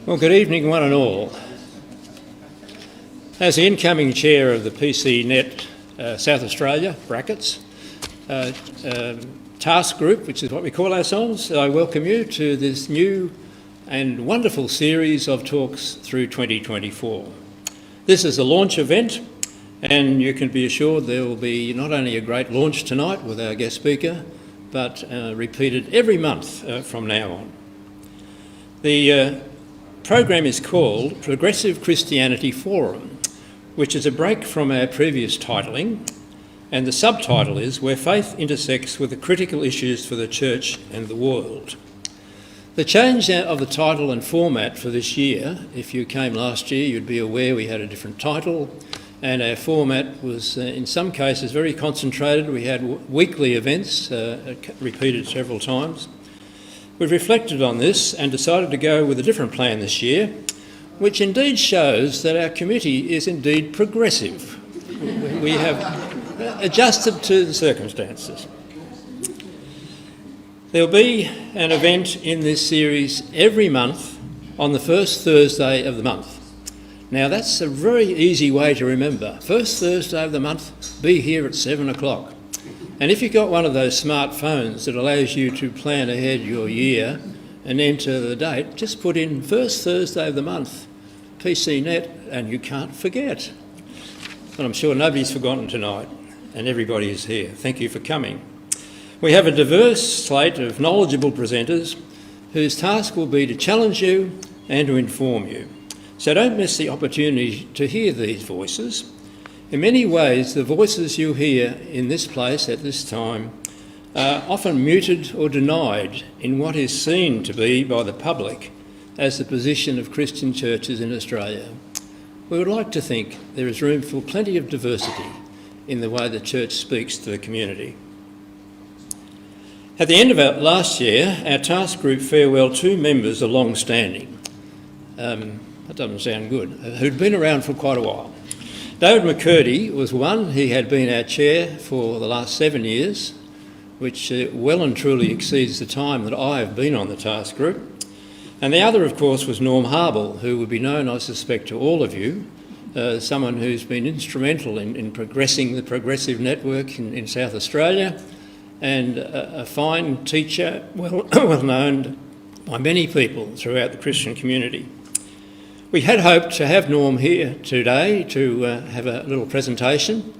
Well, good evening, one and all. As the incoming chair of the PCNet South Australia task group, which is what we call ourselves, I welcome you to this new and wonderful series of talks through 2024. This is a launch event, and you can be assured there will be not only a great launch tonight with our guest speaker, but repeated every month from now on. The program is called Progressive Christianity Forum, which is a break from our previous titling, and the subtitle is Where Faith Intersects with the Critical Issues for the Church and the World. The change of the title and format for this year, if you came last year, you'd be aware we had a different title, and our format was in some cases very concentrated. We had weekly events repeated several times. We've reflected on this and decided to go with a different plan this year, which indeed shows that our committee is indeed progressive. We have adjusted to the circumstances. There'll be an event in this series every month on the first Thursday of the month. Now that's a very easy way to remember. First Thursday of the month, be here at 7 o'clock. And if you've got one of those smartphones that allows you to plan ahead your year and enter the date, just put in first Thursday of the month, PCNet, and you can't forget. And I'm sure nobody's forgotten tonight, and everybody is here. Thank you for coming. We have a diverse slate of knowledgeable presenters whose task will be to challenge you and to inform you. So don't miss the opportunity to hear these voices. In many ways, the voices you hear in this place at this time are often muted or denied in what is seen to be by the public as the position of Christian churches in Australia. We would like to think there is room for plenty of diversity in the way the church speaks to the community. At the end of last year, our task group farewelled two members of long standing. That doesn't sound good, who'd been around for quite a while. David McCurdy was one. He had been our chair for the last 7 years, which well and truly exceeds the time that I have been on the task group. And the other, of course, was Norm Harble, who would be known, I suspect, to all of you, someone who's been instrumental in progressing the progressive network in South Australia, and a fine teacher, well known by many people throughout the Christian community. We had hoped to have Norm here today to have a little presentation.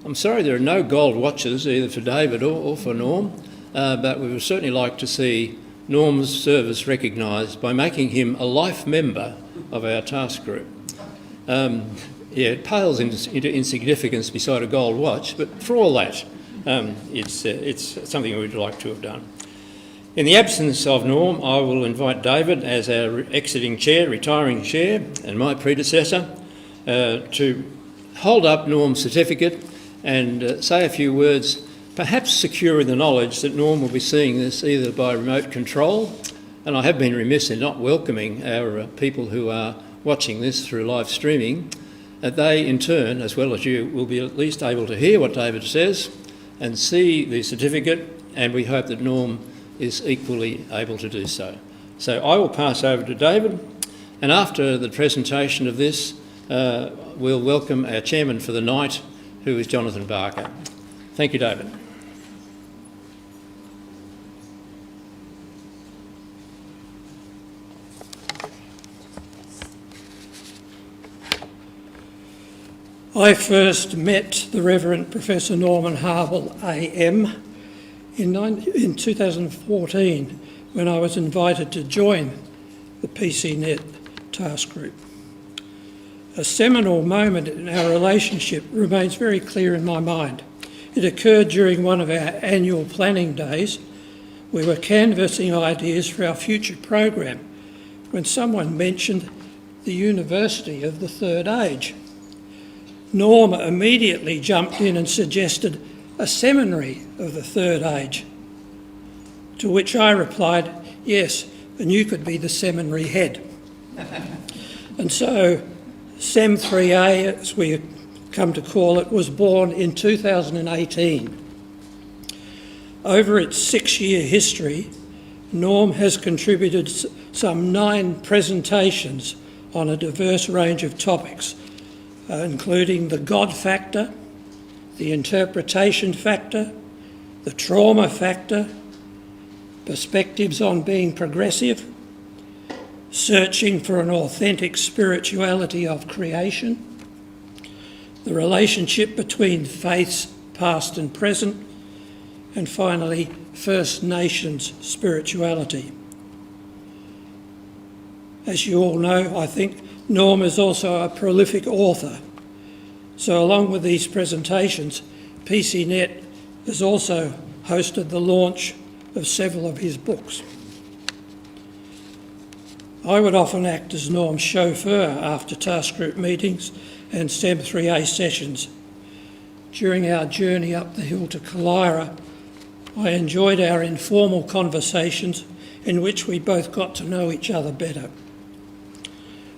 I'm sorry there are no gold watches either for David or for Norm, but we would certainly like to see Norm's service recognised by making him a life member of our task group. It pales into insignificance beside a gold watch, but for all that, it's something we'd like to have done. In the absence of Norm, I will invite David as our exiting chair, retiring chair, and my predecessor, to hold up Norm's certificate and say a few words perhaps secure in the knowledge that Norm will be seeing this either by remote control, and I have been remiss in not welcoming our people who are watching this through live streaming, that they in turn, as well as you, will be at least able to hear what David says and see the certificate, and we hope that Norm is equally able to do so. So I will pass over to David, and after the presentation of this, we'll welcome our chairman for the night, who is Jonathan Barker. Thank you, David. I first met the Reverend Professor Norman Harwell AM in 2014 when I was invited to join the PCNet task group. A seminal moment in our relationship remains very clear in my mind. It occurred during one of our annual planning days. We were canvassing ideas for our future program when someone mentioned the University of the Third Age. Norm immediately jumped in and suggested a seminary of the Third Age, to which I replied, yes, and you could be the seminary head. And so Sem 3A, as we come to call it, was born in 2018. Over its 6-year history, Norm has contributed some 9 presentations on a diverse range of topics, including the God factor, the interpretation factor, the trauma factor, perspectives on being progressive, searching for an authentic spirituality of creation, the relationship between faiths past and present, and finally, First Nations spirituality. As you all know, I think Norm is also a prolific author. So along with these presentations, PCNet has also hosted the launch of several of his books. I would often act as Norm's chauffeur after task group meetings and SEM 3A sessions. During our journey up the hill to Kalira, I enjoyed our informal conversations in which we both got to know each other better.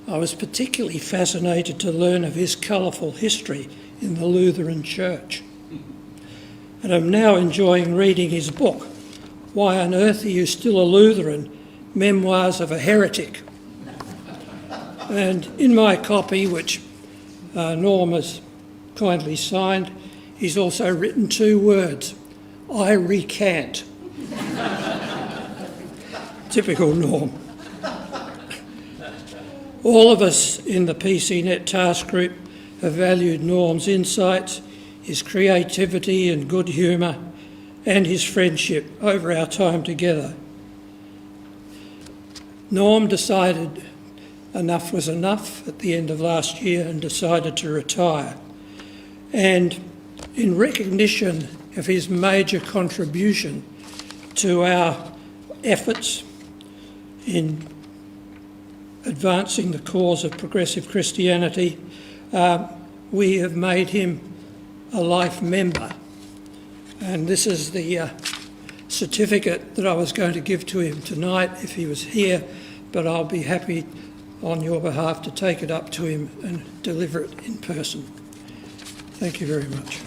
I was particularly fascinated to learn of his colourful history in the Lutheran Church. And I'm now enjoying reading his book, Why on Earth Are You Still a Lutheran? Memoirs of a Heretic. And in my copy, which Norm has kindly signed, he's also written 2 words, I recant. Typical Norm. All of us in the PCNet task group have valued Norm's insights, his creativity and good humour, and his friendship over our time together. Norm decided enough was enough at the end of last year and decided to retire. And in recognition of his major contribution to our efforts in advancing the cause of progressive Christianity, we have made him a life member. And this is the certificate that I was going to give to him tonight if he was here, but I'll be happy on your behalf to take it up to him and deliver it in person. Thank you very much.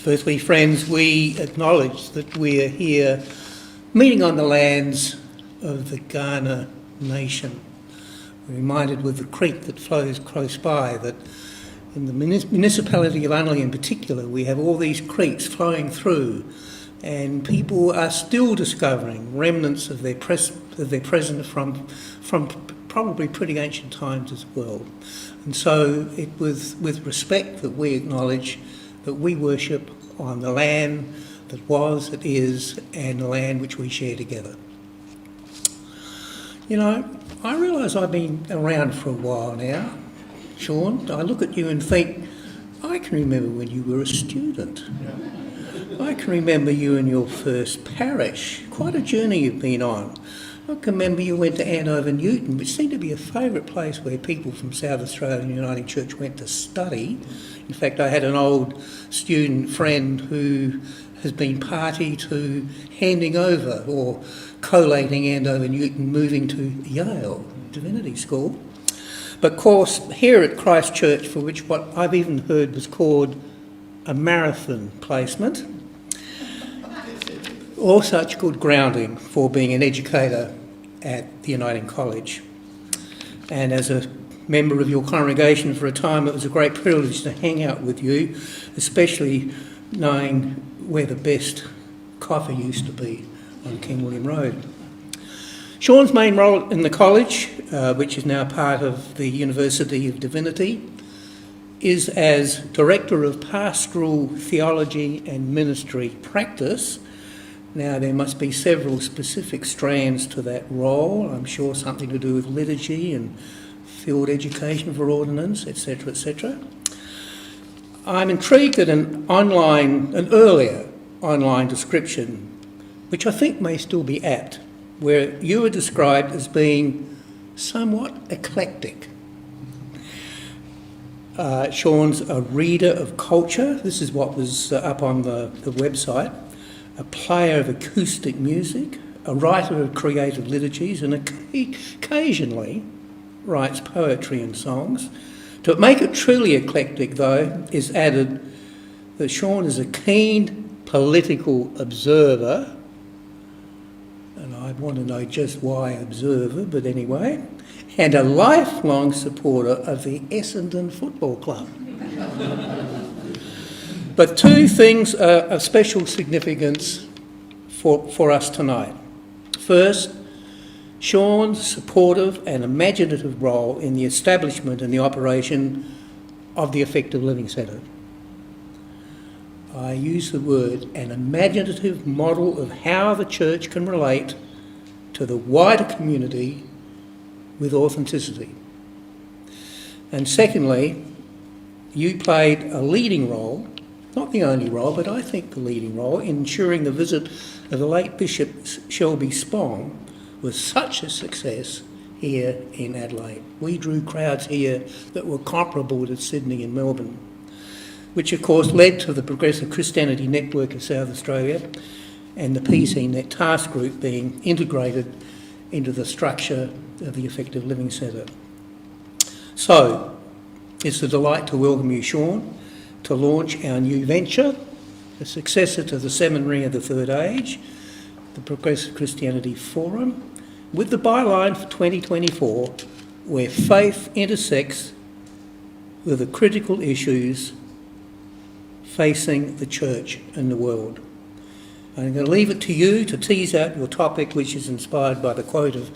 Firstly, friends, we acknowledge that we are here meeting on the lands of the Kaurna nation. We're reminded with the creek that flows close by that in the municipality of Unley in particular, we have all these creeks flowing through, and people are still discovering remnants of their present from probably pretty ancient times as well. And so it was with respect that we acknowledge that we worship on the land that was, that is, and the land which we share together. You know, I realise I've been around for a while now, Sean. I look at you and think, I can remember when you were a student. I can remember you in your first parish. Quite a journey you've been on. I can remember you went to Andover Newton, which seemed to be a favourite place where people from South Australian Uniting Church went to study. In fact, I had an old student friend who has been party to handing over or collating Andover Newton, moving to Yale Divinity School. But of course, here at Christ Church, for which what I've even heard was called a marathon placement, all such good grounding for being an educator at the Uniting College. And as a member of your congregation for a time, it was a great privilege to hang out with you, especially knowing where the best coffee used to be on King William Road. Sean's main role in the college, which is now part of the University of Divinity, is as Director of Pastoral Theology and Ministry Practice. Now, there must be several specific strands to that role. I'm sure something to do with liturgy and field education for ordinance, etc., etc. I'm intrigued at an earlier online description, which I think may still be apt, where you were described as being somewhat eclectic. Sean's a reader of culture. This is what was up on the website. A player of acoustic music, a writer of creative liturgies, and occasionally writes poetry and songs. To make it truly eclectic, though, is added that Sean is a keen political observer, and I want to know just why observer, but anyway, and a lifelong supporter of the Essendon Football Club. But two things are of special significance for us tonight. First, Sean's supportive and imaginative role in the establishment and the operation of the Effective Living Centre. I use the word an imaginative model of how the church can relate to the wider community with authenticity. And secondly, you played a leading role, not the only role, but I think the leading role, in ensuring the visit of the late Bishop Shelby Spong was such a success here in Adelaide. We drew crowds here that were comparable to Sydney and Melbourne, which of course led to the Progressive Christianity Network of South Australia and the PCNet task group being integrated into the structure of the Effective Living Centre. So, it's a delight to welcome you, Sean, to launch our new venture, the successor to the Seminary of the Third Age, the Progressive Christianity Forum, with the byline for 2024, where faith intersects with the critical issues facing the church and the world. I'm going to leave it to you to tease out your topic, which is inspired by the quote of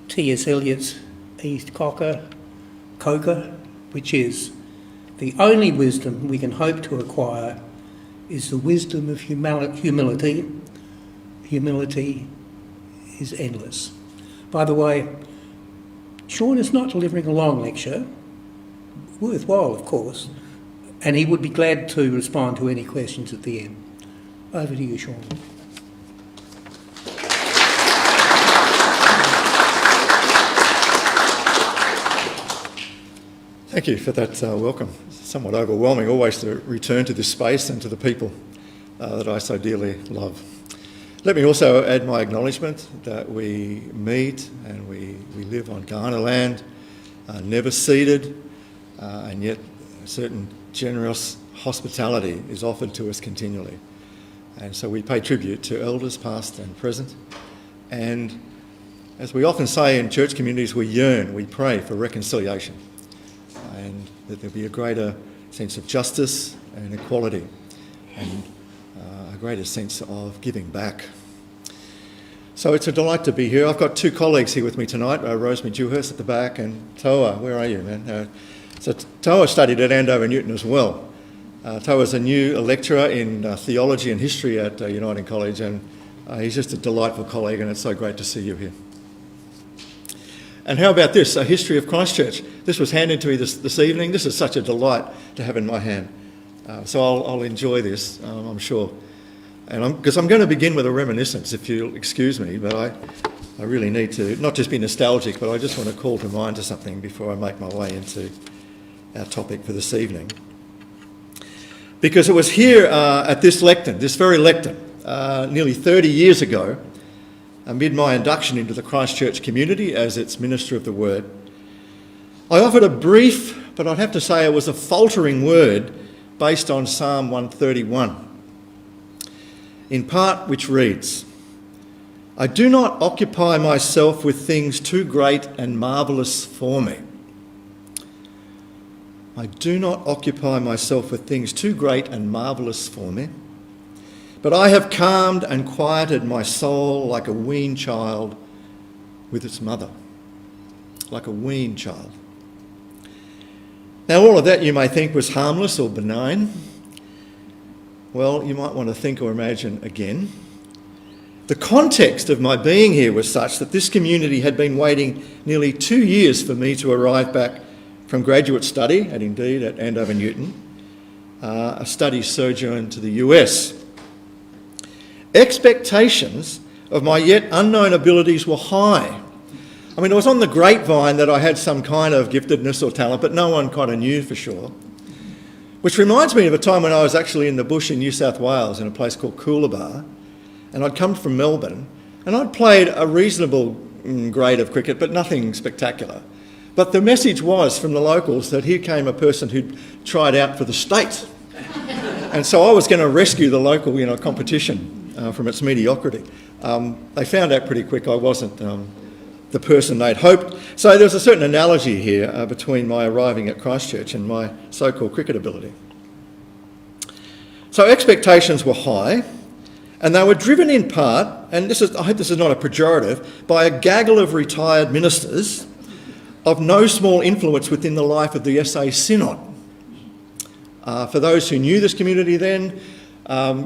T.S. Eliot's East Coker, which is, "The only wisdom we can hope to acquire is the wisdom of humility. Humility is endless." By the way, Sean is not delivering a long lecture, worthwhile of course, and he would be glad to respond to any questions at the end. Over to you, Sean. Thank you for that welcome. It's somewhat overwhelming always to return to this space and to the people that I so dearly love. Let me also add my acknowledgement that we meet and we live on Kaurna land, never ceded, and yet a certain generous hospitality is offered to us continually. And so we pay tribute to elders past and present. And as we often say in church communities, we yearn, we pray for reconciliation, and that there be a greater sense of justice and equality, and a greater sense of giving back. So it's a delight to be here. I've got two colleagues here with me tonight, Rosemary Dewhurst at the back, and Toa, where are you, man? So Toa studied at Andover Newton as well. Toa's a new lecturer in theology and history at Uniting College, and he's just a delightful colleague, and it's so great to see you here. And how about this, a history of Christchurch? This was handed to me this evening. This is such a delight to have in my hand. So I'll enjoy this, I'm sure. And because I'm going to begin with a reminiscence, if you'll excuse me, but I really need to not just be nostalgic, but I just want to call to mind to something before I make my way into our topic for this evening. Because it was here at this lectern, this very lectern, nearly 30 years ago, amid my induction into the Christchurch community as its Minister of the Word, I offered a brief, but I'd have to say it was a faltering word based on Psalm 131, in part which reads, "I do not occupy myself with things too great and marvellous for me." I do not occupy myself with things too great and marvellous for me, but I have calmed and quieted my soul like a weaned child with its mother. Like a weaned child. Now, all of that you may think was harmless or benign. Well, you might want to think or imagine again. The context of my being here was such that this community had been waiting nearly 2 years for me to arrive back from graduate study, and indeed at Andover Newton, a study sojourn to the US. Expectations of my yet unknown abilities were high. I mean, it was on the grapevine that I had some kind of giftedness or talent, but no one kind of knew for sure. Which reminds me of a time when I was actually in the bush in New South Wales in a place called Coolabah, and I'd come from Melbourne, and I'd played a reasonable grade of cricket, but nothing spectacular. But the message was from the locals that here came a person who'd tried out for the state. And so I was going to rescue the local, competition from its mediocrity. They found out pretty quick I wasn't the person they'd hoped. So there's a certain analogy here between my arriving at Christchurch and my so-called cricket ability. So expectations were high, and they were driven in part, and I hope this is not a pejorative, by a gaggle of retired ministers of no small influence within the life of the SA Synod. For those who knew this community then,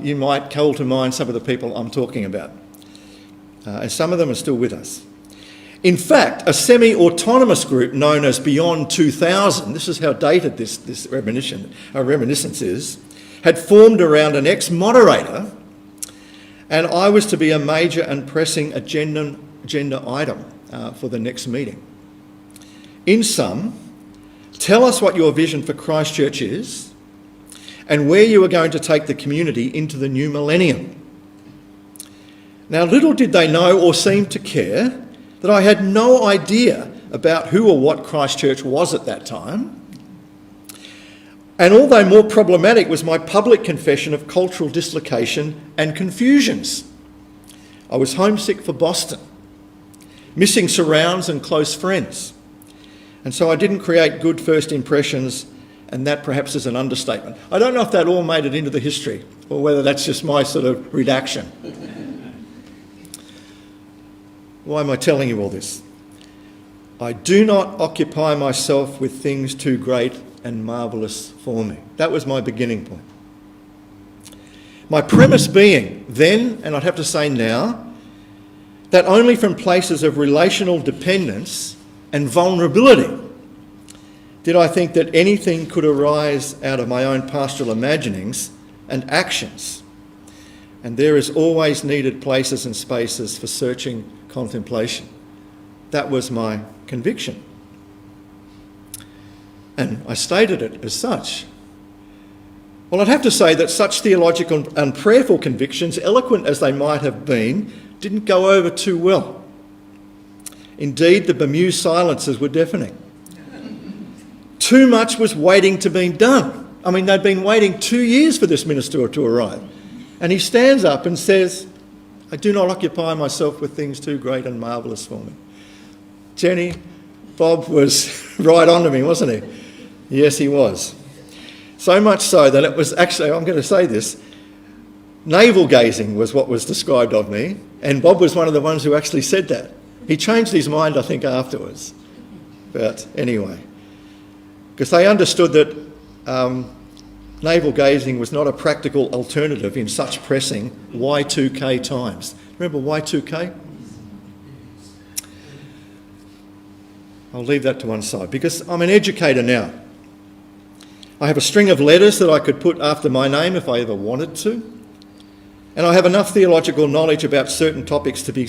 you might call to mind some of the people I'm talking about. And some of them are still with us. In fact, a semi-autonomous group known as Beyond 2000, this is how dated this reminiscence is, had formed around an ex-moderator, and I was to be a major and pressing agenda item for the next meeting. In sum, tell us what your vision for Christchurch is and where you are going to take the community into the new millennium. Now, little did they know or seem to care that I had no idea about who or what Christchurch was at that time. And although more problematic was my public confession of cultural dislocation and confusions. I was homesick for Boston, missing surrounds and close friends. And so I didn't create good first impressions, and that perhaps is an understatement. I don't know if that all made it into the history or whether that's just my sort of redaction. Why am I telling you all this? I do not occupy myself with things too great and marvellous for me. That was my beginning point. My premise being then, and I'd have to say now, that only from places of relational dependence and vulnerability did I think that anything could arise out of my own pastoral imaginings and actions. And there is always needed places and spaces for searching contemplation. That was my conviction. And I stated it as such. Well, I'd have to say that such theological and prayerful convictions, eloquent as they might have been, didn't go over too well. Indeed, the bemused silences were deafening. Too much was waiting to be done. I mean, they'd been waiting 2 years for this minister to arrive. And he stands up and says, I do not occupy myself with things too great and marvellous for me. Jenny, Bob was right on to me, wasn't he? Yes, he was. So much so that it was actually, I'm going to say this, navel gazing was what was described of me, and Bob was one of the ones who actually said that. He changed his mind, I think, afterwards. But anyway, because they understood that navel gazing was not a practical alternative in such pressing Y2K times. Remember Y2K? I'll leave that to one side because I'm an educator now. I have a string of letters that I could put after my name if I ever wanted to. and I have enough theological knowledge about certain topics to be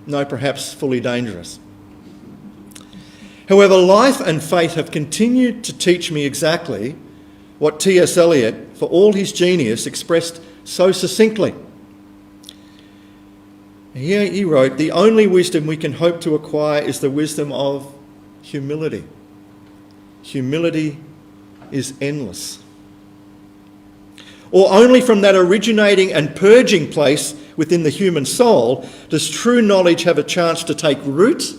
perhaps fully dangerous. However, life and faith have continued to teach me exactly what T.S. Eliot, for all his genius, expressed so succinctly. Here he wrote, "The only wisdom we can hope to acquire is the wisdom of humility. Humility is endless." Or only from that originating and purging place within the human soul does true knowledge have a chance to take root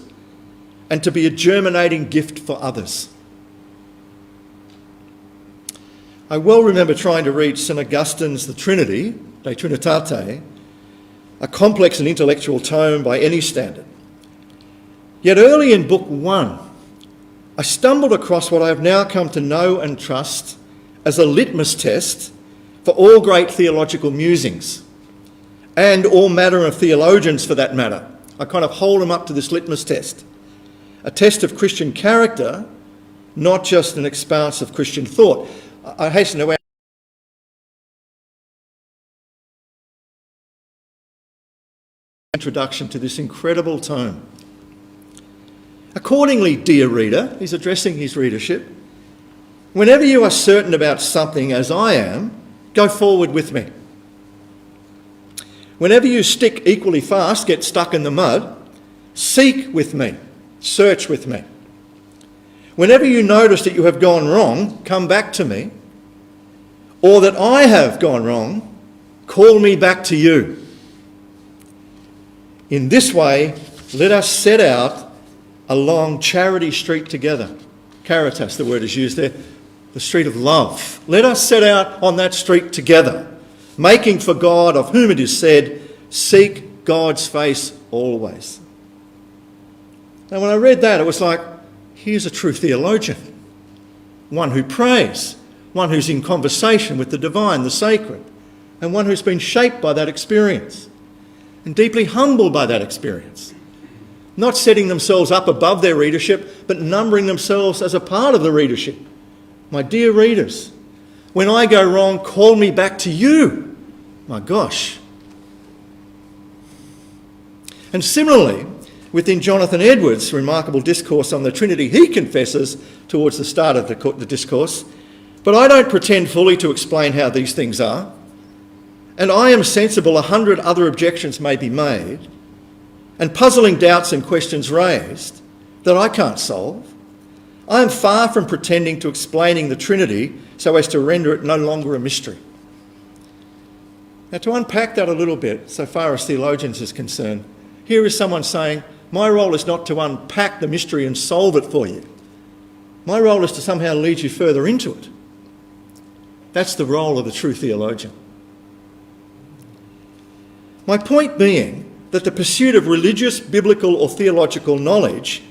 and to be a germinating gift for others. I well remember trying to read St Augustine's The Trinity, De Trinitate, a complex and intellectual tome by any standard. Yet early in Book 1, I stumbled across what I have now come to know and trust as a litmus test for all great theological musings, and all manner of theologians for that matter. I kind of hold them up to this litmus test. A test of Christian character, not just an expanse of Christian thought. I hasten to add introduction to this incredible tome. Accordingly, dear reader, he's addressing his readership, whenever you are certain about something as I am, go forward with me. Whenever you stick equally fast, get stuck in the mud, seek with me, search with me. Whenever you notice that you have gone wrong, come back to me, or that I have gone wrong, call me back to you. In this way, let us set out along Charity Street together. Caritas, the word is used there, the street of love. Let us set out on that street together, making for God, of whom it is said, seek God's face always. Now, when I read that, it was like, here's a true theologian, one who prays, one who's in conversation with the divine, the sacred, and one who's been shaped by that experience and deeply humbled by that experience. Not setting themselves up above their readership, but numbering themselves as a part of the readership. My dear readers, when I go wrong, call me back to you. My gosh. And similarly, within Jonathan Edwards' remarkable discourse on the Trinity, he confesses towards the start of the discourse, "But I don't pretend fully to explain how these things are, and I am sensible 100 other objections may be made, and puzzling doubts and questions raised that I can't solve. I am far from pretending to explaining the Trinity so as to render it no longer a mystery." Now, to unpack that a little bit, so far as theologians is concerned, here is someone saying, my role is not to unpack the mystery and solve it for you. My role is to somehow lead you further into it. That's the role of the true theologian. My point being that the pursuit of religious, biblical or theological knowledge,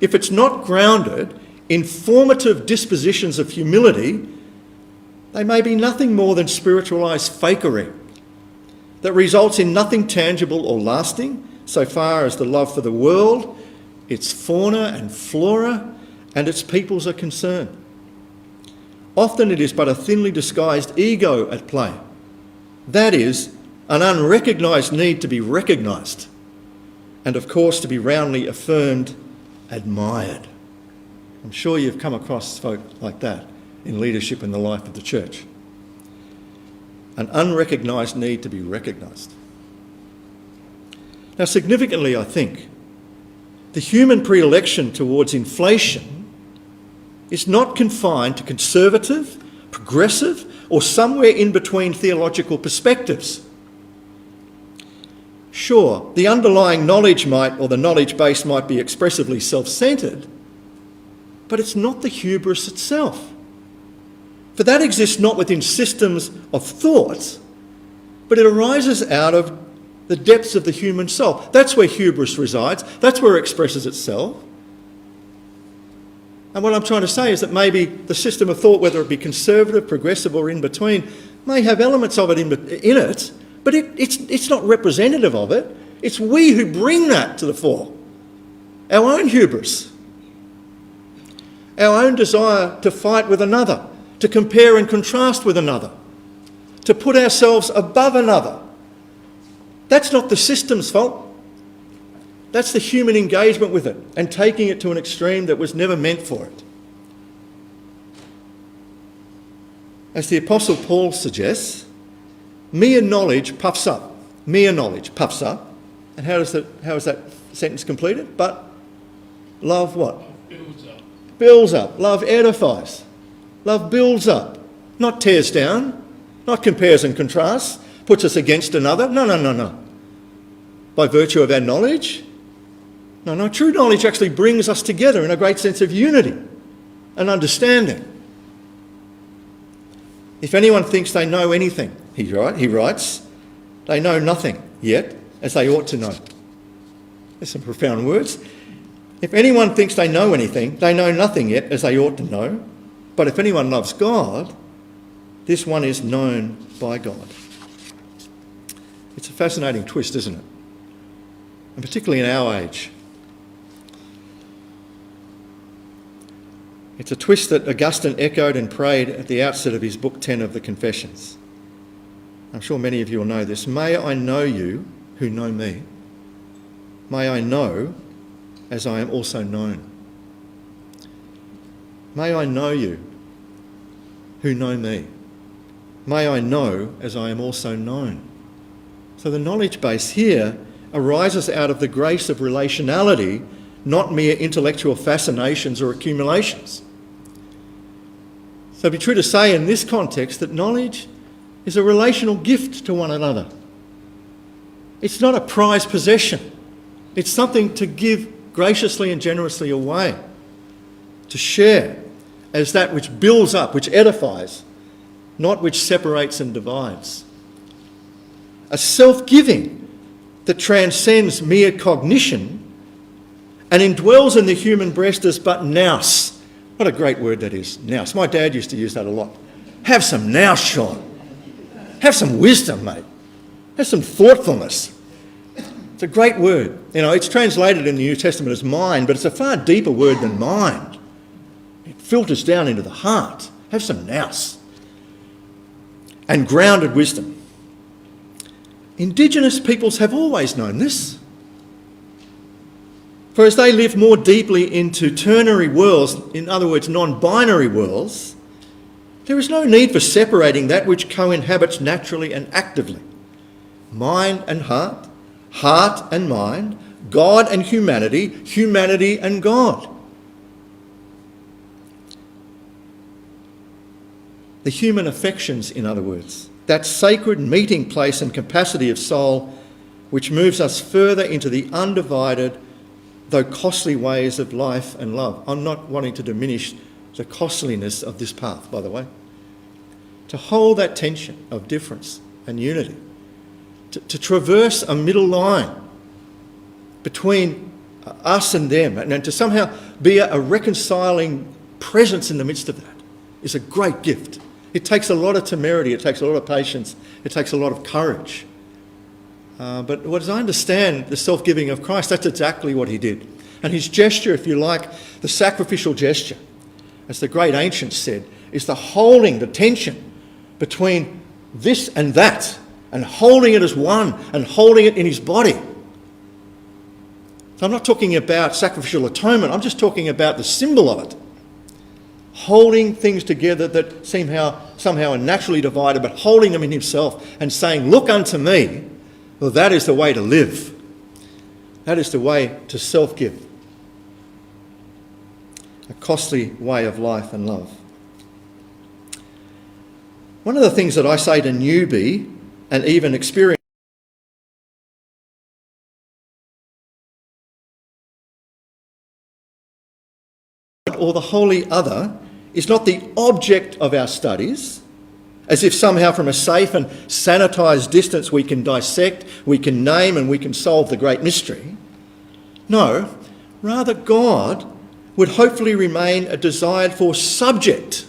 if it's not grounded in formative dispositions of humility, they may be nothing more than spiritualised fakery that results in nothing tangible or lasting so far as the love for the world, its fauna and flora, and its peoples are concerned. Often it is but a thinly disguised ego at play. That is, an unrecognised need to be recognised, and of course to be roundly affirmed, admired. I'm sure you've come across folk like that in leadership in the life of the church. An unrecognised need to be recognised. Now, significantly, I think, the human predilection towards inflation is not confined to conservative, progressive, or somewhere in between theological perspectives. Sure, the underlying knowledge the knowledge base might be expressively self-centred, but it's not the hubris itself. For that exists not within systems of thought, but it arises out of the depths of the human soul. That's where hubris resides. That's where it expresses itself. And what I'm trying to say is that maybe the system of thought, whether it be conservative, progressive or in between, may have elements of it in it, but it's not representative of it. It's we who bring that to the fore. Our own hubris. Our own desire to fight with another, to compare and contrast with another, to put ourselves above another, That's not the system's fault. That's the human engagement with it and taking it to an extreme that was never meant for it. As the Apostle Paul suggests, mere knowledge puffs up. Mere knowledge puffs up. And how is that sentence completed? But love what? Builds up. Builds up. Love edifies. Love builds up. Not tears down. Not compares and contrasts. Puts us against another. No. By virtue of our knowledge. No. True knowledge actually brings us together in a great sense of unity and understanding. If anyone thinks they know anything, he writes, they know nothing yet, as they ought to know. There's some profound words. If anyone thinks they know anything, they know nothing yet, as they ought to know. But if anyone loves God, this one is known by God. It's a fascinating twist, isn't it? And particularly in our age. It's a twist that Augustine echoed and prayed at the outset of his book 10 of the Confessions. I'm sure many of you will know this. May I know you who know me. May I know as I am also known. May I know you who know me. May I know as I am also known. So the knowledge base here arises out of the grace of relationality, not mere intellectual fascinations or accumulations. So it'd be true to say in this context that knowledge is a relational gift to one another. It's not a prized possession. It's something to give graciously and generously away, to share as that which builds up, which edifies, not which separates and divides. A self-giving that transcends mere cognition and indwells in the human breast as but nous. What a great word that is, nous. My dad used to use that a lot. Have some nous, Sean. Have some wisdom, mate. Have some thoughtfulness. It's a great word. You know, it's translated in the New Testament as mind, but it's a far deeper word than mind. It filters down into the heart. Have some nous. And grounded wisdom. Indigenous peoples have always known this. For as they live more deeply into ternary worlds, in other words, non-binary worlds, there is no need for separating that which co-inhabits naturally and actively. Mind and heart, heart and mind, God and humanity, humanity and God. The human affections, in other words, that sacred meeting place and capacity of soul which moves us further into the undivided, though costly ways of life and love. I'm not wanting to diminish the costliness of this path, by the way. To hold that tension of difference and unity. To traverse a middle line between us and them, and to somehow be a reconciling presence in the midst of that is a great gift. It takes a lot of temerity, it takes a lot of patience, it takes a lot of courage. But as I understand the self-giving of Christ, that's exactly what he did. And his gesture, if you like, the sacrificial gesture, as the great ancients said, is the holding, the tension between this and that, and holding it as one, and holding it in his body. So I'm not talking about sacrificial atonement, I'm just talking about the symbol of it. Holding things together that somehow are naturally divided, but holding them in himself and saying, look unto me. Well, that is the way to live. That is the way to self-give. A costly way of life and love. One of the things that I say to newbie and even experienced or the wholly other is not the object of our studies, as if somehow from a safe and sanitised distance we can dissect, we can name and we can solve the great mystery. No, rather God would hopefully remain a desired for subject,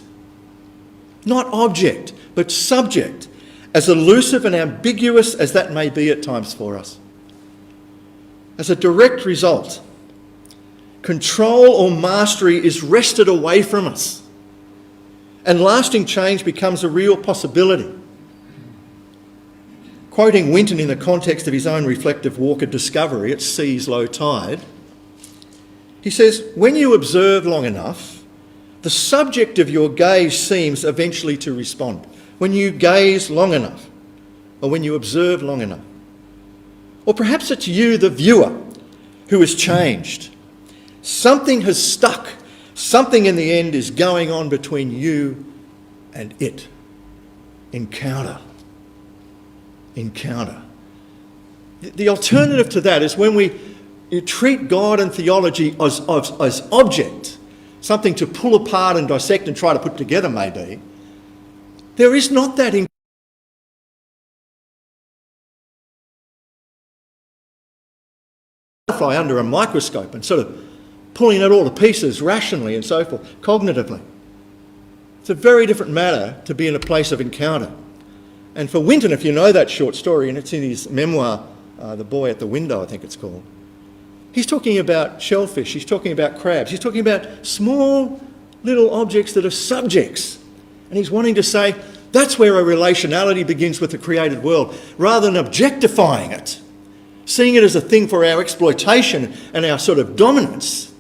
not object, but subject, as elusive and ambiguous as that may be at times for us. As a direct result, control or mastery is wrested away from us, and lasting change becomes a real possibility. quoting Winton in the context of his own reflective walk of discovery at sea's low tide, he says, when you observe long enough, the subject of your gaze seems eventually to respond. When you gaze long enough, or when you observe long enough. Or perhaps it's you, the viewer, who has changed. Something has stuck. Something in the end is going on between you and it. Encounter. Encounter. The alternative to that is when we treat God and theology as object, something to pull apart and dissect and try to put together maybe, there is not that fly under a microscope and sort of pulling it all to pieces rationally and so forth, cognitively. It's a very different matter to be in a place of encounter. And for Winton, if you know that short story, and it's in his memoir, The Boy at the Window, I think it's called, he's talking about shellfish, he's talking about crabs, he's talking about small little objects that are subjects. And he's wanting to say, that's where a relationality begins with the created world, rather than objectifying it, seeing it as a thing for our exploitation and our sort of dominance.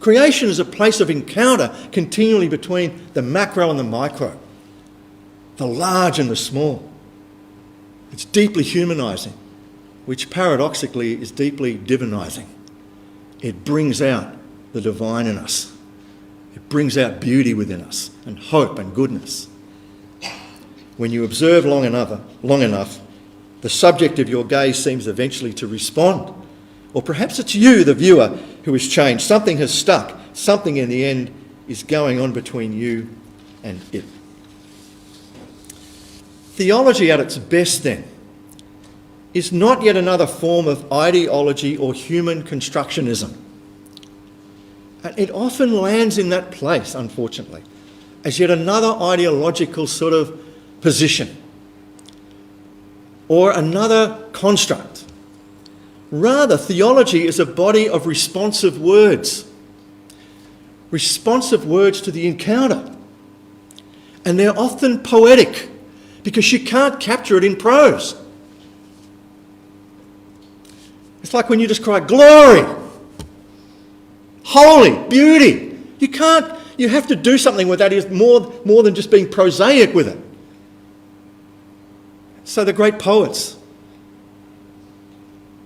Creation is a place of encounter continually between the macro and the micro, the large and the small. It's deeply humanising, which paradoxically is deeply divinising. It brings out the divine in us. It brings out beauty within us and hope and goodness. When you observe long enough, the subject of your gaze seems eventually to respond. Or perhaps it's you, the viewer, who has changed. Something has stuck. Something in the end is going on between you and it. Theology at its best, then, is not yet another form of ideology or human constructionism. And it often lands in that place, unfortunately, as yet another ideological sort of position or another construct. Rather, theology is a body of responsive words to the encounter. And they're often poetic because you can't capture it in prose. It's like when you just cry, glory, holy, beauty. You have to do something with that. It's more than just being prosaic with it. So the great poets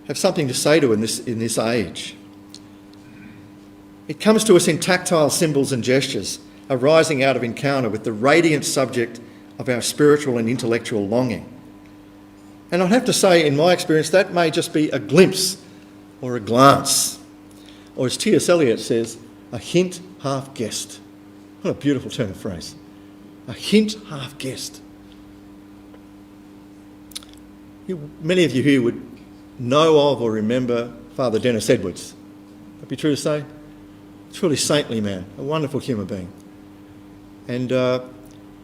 have something to say to in this age. It comes to us in tactile symbols and gestures, arising out of encounter with the radiant subject of our spiritual and intellectual longing. And I'd have to say, in my experience, that may just be a glimpse or a glance, or as T.S. Eliot says, a hint half guessed. What a beautiful turn of phrase. A hint half guessed. Many of you here would know of or remember Father Dennis Edwards. Would that be true to say? Truly saintly man, a wonderful human being. And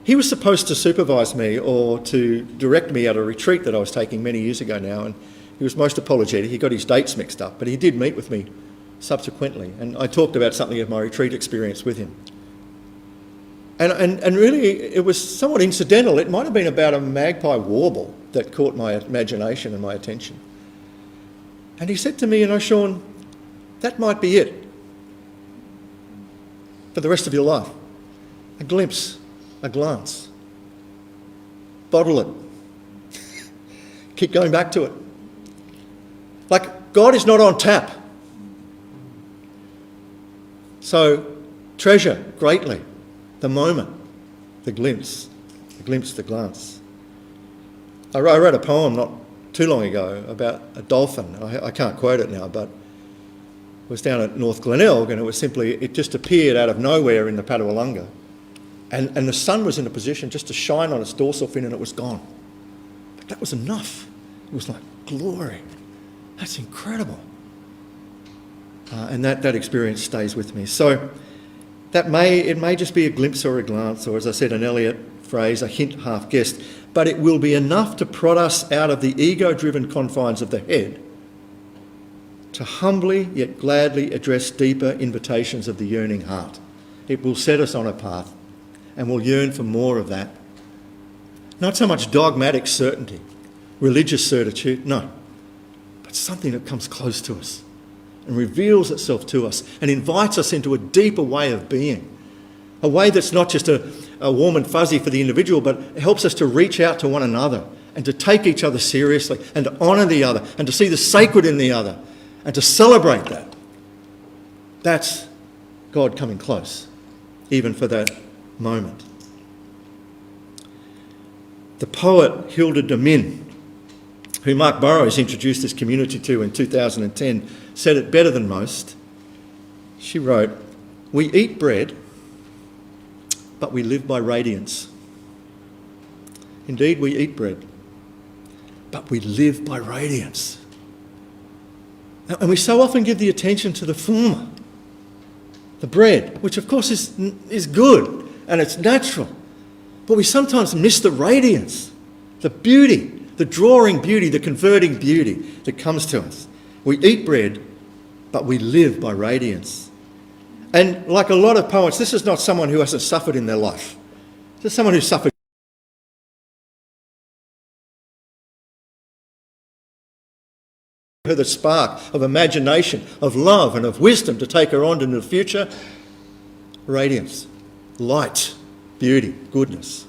he was supposed to supervise me or to direct me at a retreat that I was taking many years ago now, and he was most apologetic. He got his dates mixed up, but he did meet with me subsequently, and I talked about something of my retreat experience with him. And really, it was somewhat incidental. It might have been about a magpie warble that caught my imagination and my attention. And he said to me, Sean, that might be it for the rest of your life. A glimpse, a glance. Bottle it. Keep going back to it. Like, God is not on tap. So treasure greatly the moment, the glimpse, the glance. I wrote a poem not too long ago about a dolphin. I can't quote it now, but it was down at North Glenelg, and it just appeared out of nowhere in the Padawalunga. And the sun was in a position just to shine on its dorsal fin, and it was gone. But that was enough. It was like, glory. That's incredible. And that experience stays with me. So it may just be a glimpse or a glance, or as I said, an Eliot phrase, a hint half guessed, but it will be enough to prod us out of the ego-driven confines of the head to humbly yet gladly address deeper invitations of the yearning heart. It will set us on a path, and we'll yearn for more of that. Not so much dogmatic certainty, religious certitude. No. But something that comes close to us and reveals itself to us and invites us into a deeper way of being. A way that's not just a warm and fuzzy for the individual, but it helps us to reach out to one another and to take each other seriously and to honour the other and to see the sacred in the other and to celebrate that. That's God coming close, even for that moment. The poet Hilda de Min, who Mark Burrows introduced this community to in 2010, said it better than most. She wrote, "We eat bread, but we live by radiance." Indeed, we eat bread, but we live by radiance. And we so often give the attention to the former, the bread, which of course is good and it's natural, but we sometimes miss the radiance, the beauty, the drawing beauty, the converting beauty that comes to us. We eat bread, but we live by radiance. And like a lot of poets, this is not someone who hasn't suffered in their life. This is someone who suffered. Her the spark of imagination, of love and of wisdom to take her on into the future. Radiance, light, beauty, goodness.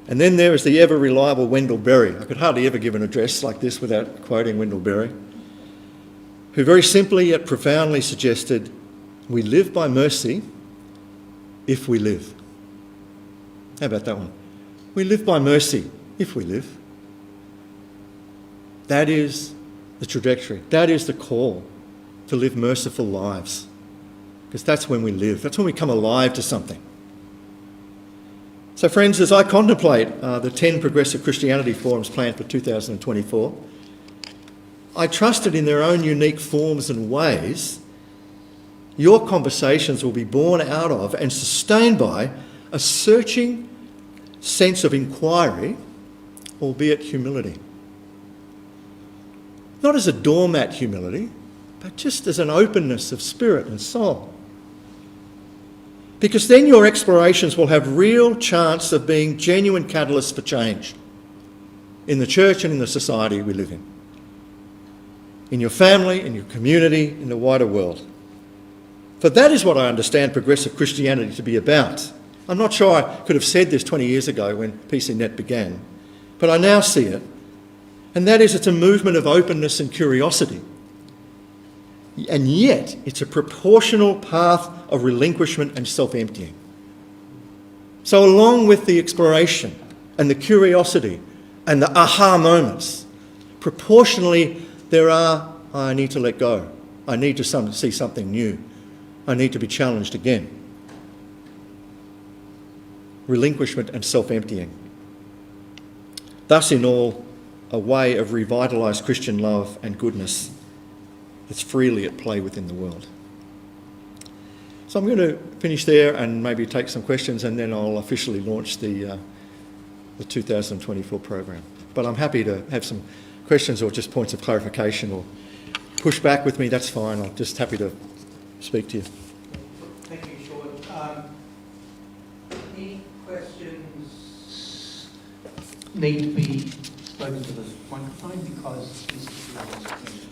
And then there is the ever-reliable Wendell Berry. I could hardly ever give an address like this without quoting Wendell Berry, who very simply yet profoundly suggested, we live by mercy if we live. How about that one? We live by mercy if we live. That is the trajectory. That is the call to live merciful lives. Because that's when we live. That's when we come alive to something. So friends, as I contemplate the 10 Progressive Christianity Forums planned for 2024, I trust that in their own unique forms and ways, your conversations will be born out of and sustained by a searching sense of inquiry, albeit humility. Not as a doormat humility, but just as an openness of spirit and soul. Because then your explorations will have real chance of being genuine catalysts for change in the church and in the society we live in your family, in your community, in the wider world. For that is what I understand progressive Christianity to be about. I'm not sure I could have said this 20 years ago when PCNet began, but I now see it. And that is, it's a movement of openness and curiosity. And yet, it's a proportional path of relinquishment and self-emptying. So along with the exploration and the curiosity and the aha moments, proportionally there are, I need to let go. I need to see something new. I need to be challenged again. Relinquishment and self-emptying. Thus, in all, a way of revitalised Christian love and goodness that's freely at play within the world. So I'm going to finish there and maybe take some questions, and then I'll officially launch the 2024 program. But I'm happy to have some questions or just points of clarification or push back with me, that's fine. I'm just happy to speak to you. Thank you, Sean. Any questions need to be spoken to the microphone because this is your question.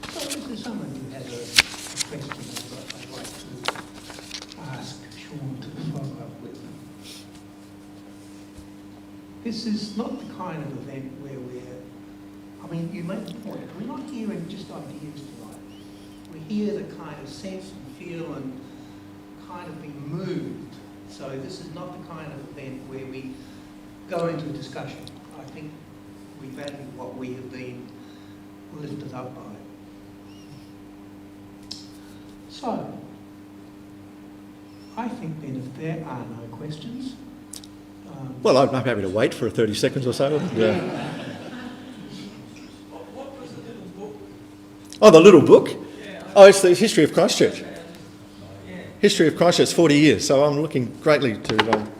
So is there someone who has a question that I'd like to ask Sean to follow up with? This is not the kind of event where you make the point, we're not hearing just ideas tonight. We hear the kind of sense and feel and kind of being moved. So this is not the kind of event where we go into a discussion. I think we value what we have been lifted up by. So, I think then if there are no questions... well, I'm happy to wait for 30 seconds or so. Yeah. What was the little book? Oh, the little book? Oh, it's the History of Christchurch. History of Christchurch, 40 years. So I'm looking greatly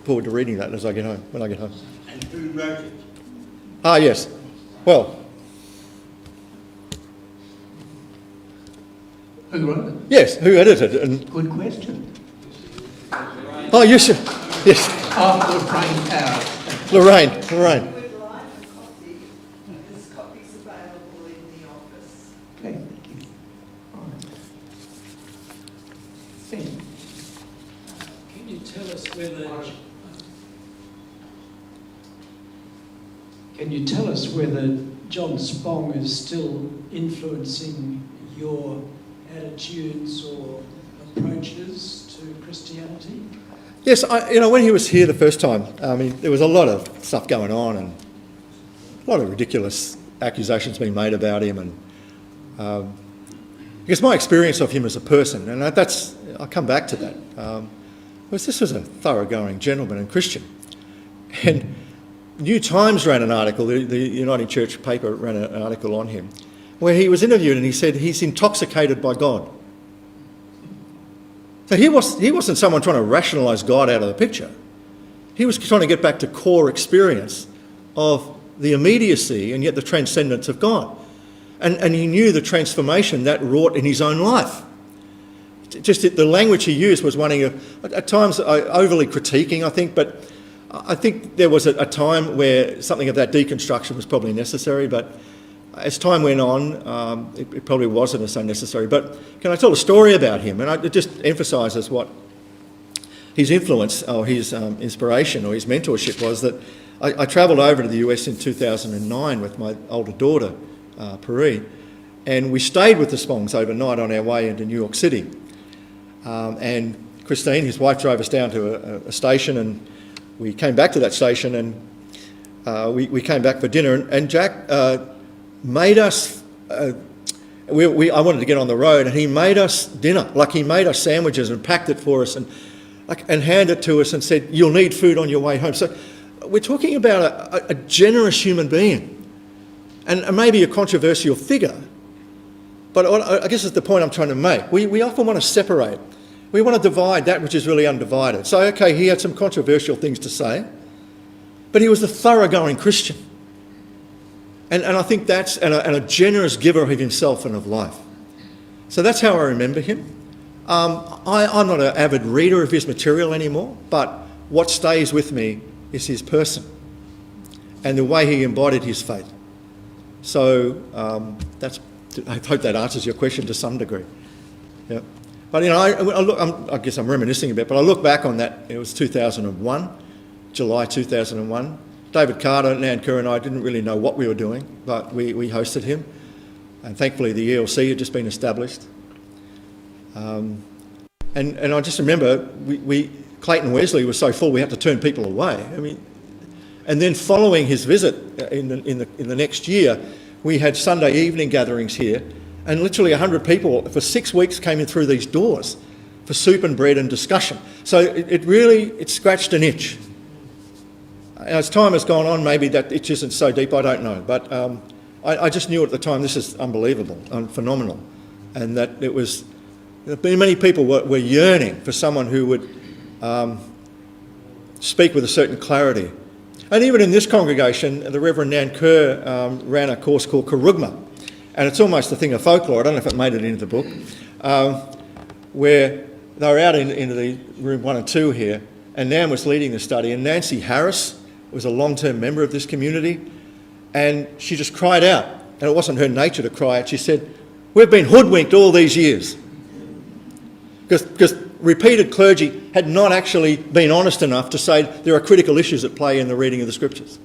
forward to reading that as I get home, when I get home. And who wrote it? Ah, yes. Well... Who wrote it? yes, who edited it? And... good question. oh, yes. Yes. Oh, Lorraine Power. Lorraine. Would like a copy Can you tell us whether John Spong is still influencing your attitudes or approaches to Christianity? Yes, when he was here the first time, there was a lot of stuff going on and a lot of ridiculous accusations being made about him, and because my experience of him as a person, and I'll come back to that, was this was a thoroughgoing gentleman and Christian. And New Times ran an article, the Uniting Church paper ran an article on him, where he was interviewed and he said he's intoxicated by God. So he wasn't someone trying to rationalise God out of the picture. He was trying to get back to core experience of the immediacy and yet the transcendence of God. And he knew the transformation that wrought in his own life. Just the language he used was one of, at times overly critiquing, I think, but I think there was a time where something of that deconstruction was probably necessary, but as time went on, it probably wasn't so necessary. But can I tell a story about him? And it just emphasises what his influence or his inspiration or his mentorship was. That I travelled over to the US in 2009 with my older daughter, Peri, and we stayed with the Spongs overnight on our way into New York City. And Christine, his wife, drove us down to a station, and we came back to that station, and we came back for dinner, and Jack made us, I wanted to get on the road, and he made us dinner. Like, he made us sandwiches and packed it for us and handed it to us and said, "You'll need food on your way home." So we're talking about a generous human being and maybe a controversial figure. But I guess it's the point I'm trying to make. We often want to separate. We want to divide that which is really undivided. So, okay, he had some controversial things to say, but he was a thoroughgoing Christian. And I think that's, and a generous giver of himself and of life. So that's how I remember him. I'm not an avid reader of his material anymore, but what stays with me is his person and the way he embodied his faith. So I hope that answers your question to some degree. Yeah. But, I guess I'm reminiscing a bit, but I look back on that, it was 2001, July 2001. David Carter, Nan Kerr and I didn't really know what we were doing, but we hosted him. And thankfully the ELC had just been established. And I just remember Clayton Wesley was so full we had to turn people away. And then following his visit in the next year, we had Sunday evening gatherings here, and literally 100 people for 6 weeks came in through these doors for soup and bread and discussion. So it scratched an itch. As time has gone on, maybe that itch isn't so deep, I don't know. But I just knew at the time this is unbelievable and phenomenal. And that many people were yearning for someone who would speak with a certain clarity. And even in this congregation, the Reverend Nan Kerr ran a course called Karugma. And it's almost a thing of folklore, I don't know if it made it into the book, where they were out into the room 1 and 2 here, and Nan was leading the study, and Nancy Harris was a long-term member of this community, and she just cried out, and it wasn't her nature to cry out. She said, "We've been hoodwinked all these years." Because repeated clergy had not actually been honest enough to say there are critical issues at play in the reading of the scriptures.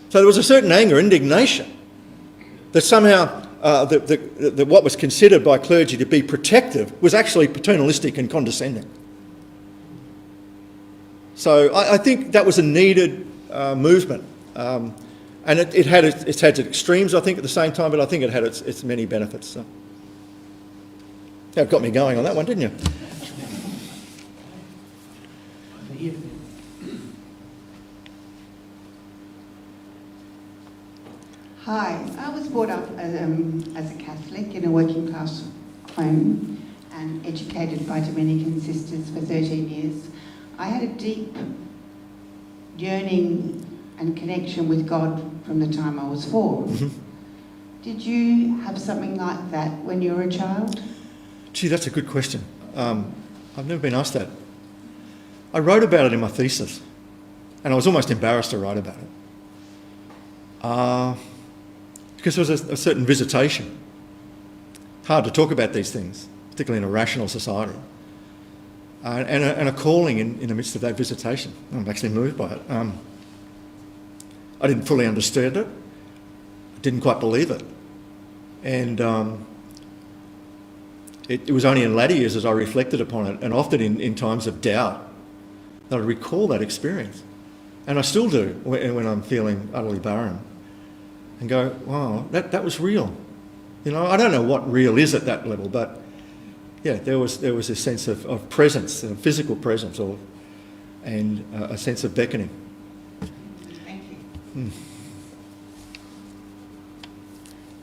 So there was a certain anger, indignation, that somehow that what was considered by clergy to be protective was actually paternalistic and condescending. So I think that was a needed movement, and it's had its extremes, I think, at the same time, but I think it had its many benefits. So. That got me going on that one, didn't you? Hi, I was brought up as a Catholic in a working class home and educated by Dominican sisters for 13 years. I had a deep yearning and connection with God from the time I was 4. Mm-hmm. Did you have something like that when you were a child? Gee, that's a good question. I've never been asked that. I wrote about it in my thesis, and I was almost embarrassed to write about it. Because there was a certain visitation. It's hard to talk about these things, particularly in a rational society. and a calling in the midst of that visitation. I'm actually moved by it. I didn't fully understand it. I didn't quite believe it. And it was only in latter years as I reflected upon it, and often in times of doubt, that I recall that experience. And I still do when I'm feeling utterly barren, and go, wow, that was real. You know, I don't know what real is at that level, but yeah, there was a sense of presence, a physical presence, and a sense of beckoning. Thank you.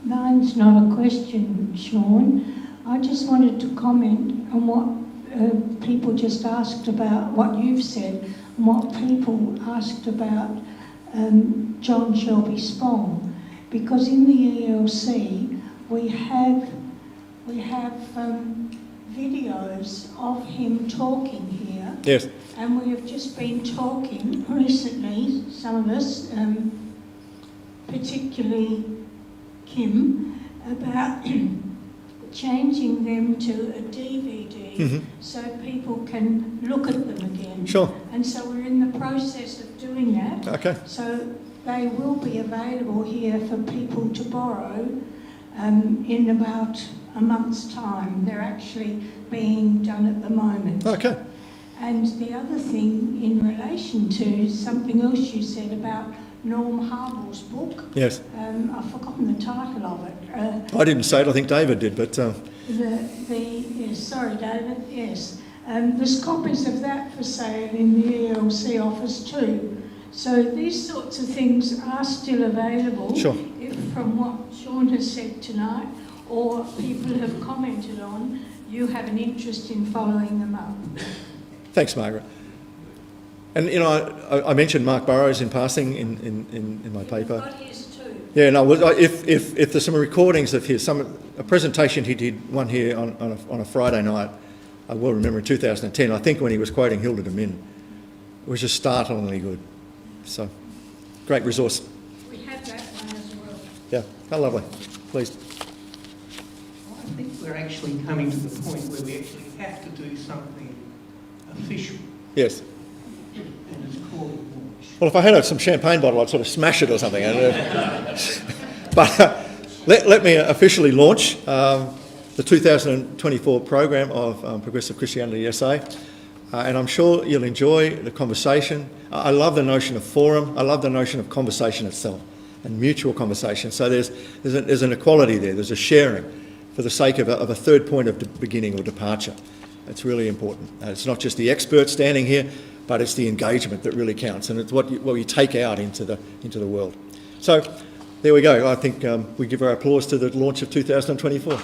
Mine's not a question, Sean. I just wanted to comment on what people just asked about, what you've said, and what people asked about John Shelby Spong. Because in the ELC we have videos of him talking here. Yes. And we have just been talking recently, some of us, particularly Kim, about changing them to a DVD so people can look at them again. Sure. And so we're in the process of doing that. Okay. So they will be available here for people to borrow in about a month's time. They're actually being done at the moment. Okay. And the other thing in relation to something else you said about Norm Harville's book. Yes. I've forgotten the title of it. I didn't say it, I think David did, but... Yes, sorry David, yes. There's copies of that for sale in the ELC office too. So these sorts of things are still available. Sure. If from what Sean has said tonight, or people have commented on, you have an interest in following them up. Thanks, Margaret. And, you know, I mentioned Mark Burrows in passing in my paper. Got his too. Yeah, no, if there's some recordings of his, a presentation he did, one here on a Friday night, I will remember in 2010, I think when he was quoting Hilda de Min, it was just startlingly good. So, great resource. We have that one as well. Yeah, how lovely. Please. I think we're actually coming to the point where we actually have to do something official. Yes. And it's called a launch. Well, if I had some champagne bottle, I'd sort of smash it or something. But let me officially launch the 2024 program of Progressive Christianity SA. And I'm sure you'll enjoy the conversation. I love the notion of forum. I love the notion of conversation itself and mutual conversation. So there's an equality there. There's a sharing for the sake of a third point of beginning or departure. It's really important. It's not just the expert standing here, but it's the engagement that really counts, and it's what you take out into the world. So there we go. I think we give our applause to the launch of 2024.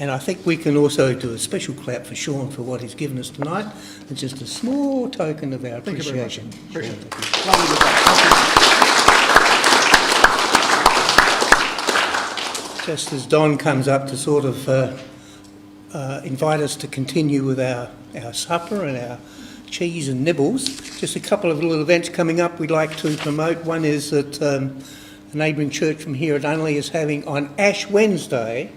And I think we can also do a special clap for Sean for what he's given us tonight. It's just a small token of our appreciation. Appreciate it. Just as Don comes up to sort of invite us to continue with our supper and our cheese and nibbles, just a couple of little events coming up we'd like to promote. One is that the neighbouring church from here at Unley is having on Ash Wednesday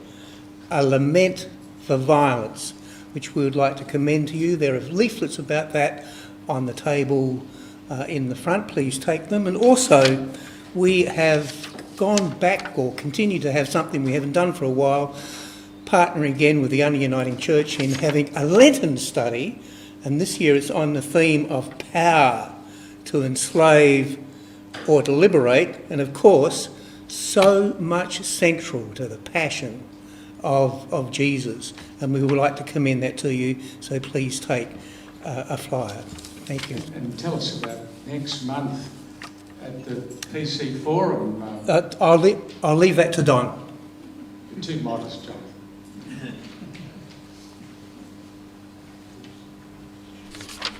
a lament for violence, which we would like to commend to you. There are leaflets about that on the table in the front. Please take them. And also, we have gone back, or continue to have something we haven't done for a while, partnering again with the Unley Uniting Church in having a Lenten study, and this year it's on the theme of power to enslave or to liberate, and of course, so much central to the passion of Jesus, and we would like to commend that to you, so please take a flyer. Thank you. And tell us about next month at the PC Forum. I'll leave that to Don. You're too modest, John.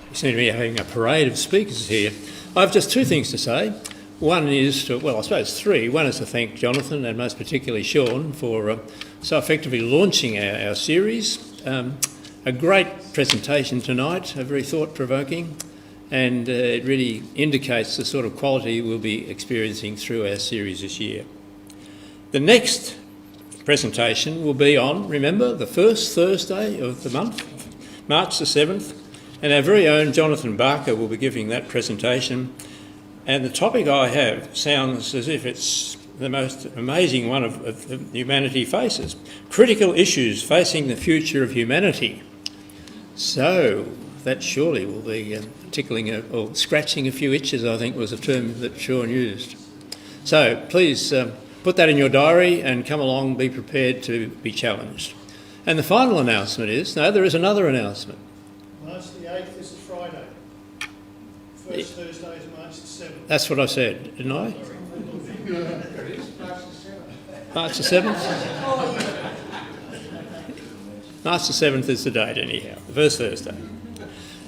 We seem to be having a parade of speakers here. I have just two things to say. One is to, well, I suppose three. One is to thank Jonathan and most particularly Sean for so effectively launching our series. A great presentation tonight, very thought-provoking, and it really indicates the sort of quality we'll be experiencing through our series this year. The next presentation will be on, remember, the first Thursday of the month, March the 7th, and our very own Jonathan Barker will be giving that presentation. And the topic I have sounds as if it's the most amazing one of humanity faces. Critical issues facing the future of humanity. So that surely will be tickling or scratching a few itches, I think was a term that Sean used. So please put that in your diary and come along, be prepared to be challenged. And the final announcement is, no, there is another announcement. March the 8th is a Friday. First Thursday is March the 7th. That's what I said, didn't I? March the 7th? March the 7th is the date anyhow, the first Thursday.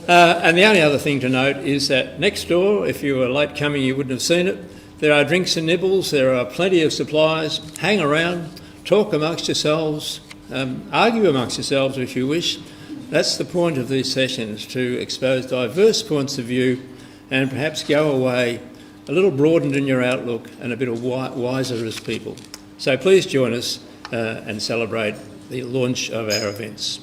And the only other thing to note is that next door, if you were late coming you wouldn't have seen it, there are drinks and nibbles, there are plenty of supplies. Hang around, talk amongst yourselves, argue amongst yourselves if you wish. That's the point of these sessions, to expose diverse points of view and perhaps go away a little broadened in your outlook and a bit wiser as people. So please join us and celebrate the launch of our events.